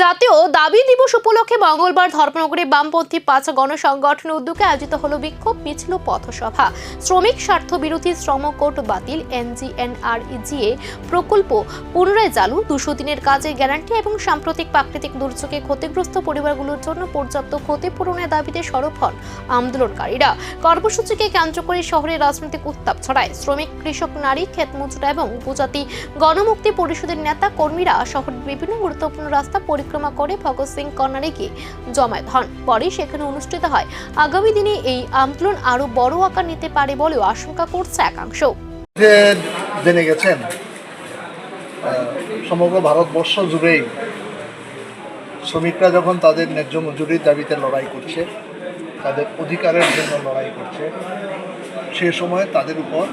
জাতীয় দাবি দিবস উপলক্ষে মঙ্গলবার ধর্মনগরে বামপন্থী ৫ গণসংগঠনের উদ্যোগে আয়োজিত হলো বিক্ষোভ মিছিল ও পথসভা। শ্রমিক স্বার্থ বিরোধী শ্রম কোড বাতিল, NGNREGA প্রকল্প পুনরায় চালু, ২০০ দিনের কাজের গ্যারান্টি এবং সাম্প্রতিক প্রাকৃতিক দুর্যোগে ক্ষতিগ্রস্ত পরিবারগুলোর জন্য পর্যাপ্ত ক্ষতিপূরণের দাবিতে সরব হন আন্দোলনকারীরা। কর্মসূচিকে কেন্দ্র করে শহরে রাজনৈতিক উত্তাপ ছড়ায়। শ্রমিক, কৃষক, নারী, ক্ষেতমজুর এবং উপজাতি গণমুক্তি পরিষদের নেতা কর্মীরা শহরের বিভিন্ন গুরুত্বপূর্ণ রাস্তা পরিক্রমা করে ভগৎ সিং কর্নারে গিয়ে জমায়েত হন। পরে সেখানে অনুষ্ঠিত হয়। আগামী দিনে এই আন্দোলন আরো বড় আকার নিতে পারে বলেও আশঙ্কা করছে একাংশ। জেনে গেছেন সমগ্র ভারতবর্ষ জুড়েই শ্রমিকরা যখন তাদের ন্যায্য মজুরির দাবিতে লড়াই করছে, তাদের অধিকারের জন্য লড়াই করছে, সে সময় তাদের উপর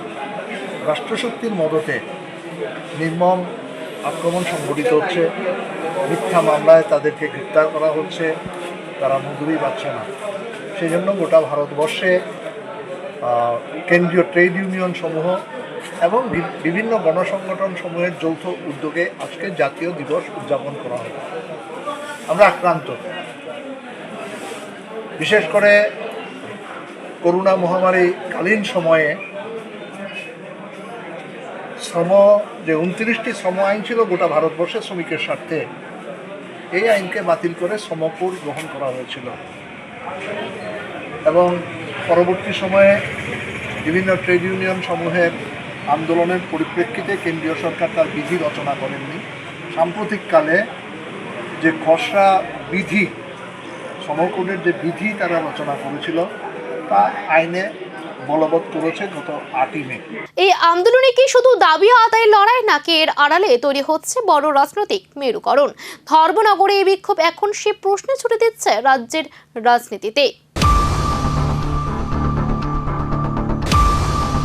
রাষ্ট্রশক্তির মদতে নির্মম আক্রমণ সংঘটিত হচ্ছে। মিথ্যা মামলায় তাদেরকে গ্রেপ্তার করা হচ্ছে, তারা মজুরি পাচ্ছে না। সেই জন্য গোটা ভারতবর্ষে কেন্দ্রীয় ট্রেড ইউনিয়ন সমূহ এবং বিভিন্ন গণসংগঠন সমূহের যৌথ উদ্যোগে আজকে জাতীয় দিবস উদযাপন করা হবে। আমরা আক্রান্ত, বিশেষ করে করোনা মহামারী কালীন সময়ে শ্রম যে 29টি শ্রম আইন ছিল গোটা ভারতবর্ষের শ্রমিকের স্বার্থে, এই আইনকে বাতিল করে শ্রম কোড গ্রহণ করা হয়েছিল এবং পরবর্তী সময়ে বিভিন্ন ট্রেড ইউনিয়ন সমূহের আন্দোলনের পরিপ্রেক্ষিতে কেন্দ্রীয় সরকার তার বিধি রচনা করেননি। সাম্প্রতিককালে যে খসড়া বিধি, শ্রম কোডের যে বিধি তারা রচনা করেছিল, তা আইনে বলবৎ করেছে গত 8ই মে। এই আন্দোলনে কি শুধু দাবি আদায়ের লড়াই, নাকি এর আড়ালে তৈরি হচ্ছে বড় রাজনৈতিক মেরুকরণ? ধর্মনগরে এই বিক্ষোভ এখন সে প্রশ্ন ছুড়ে দিচ্ছে রাজ্যের রাজনীতিতে।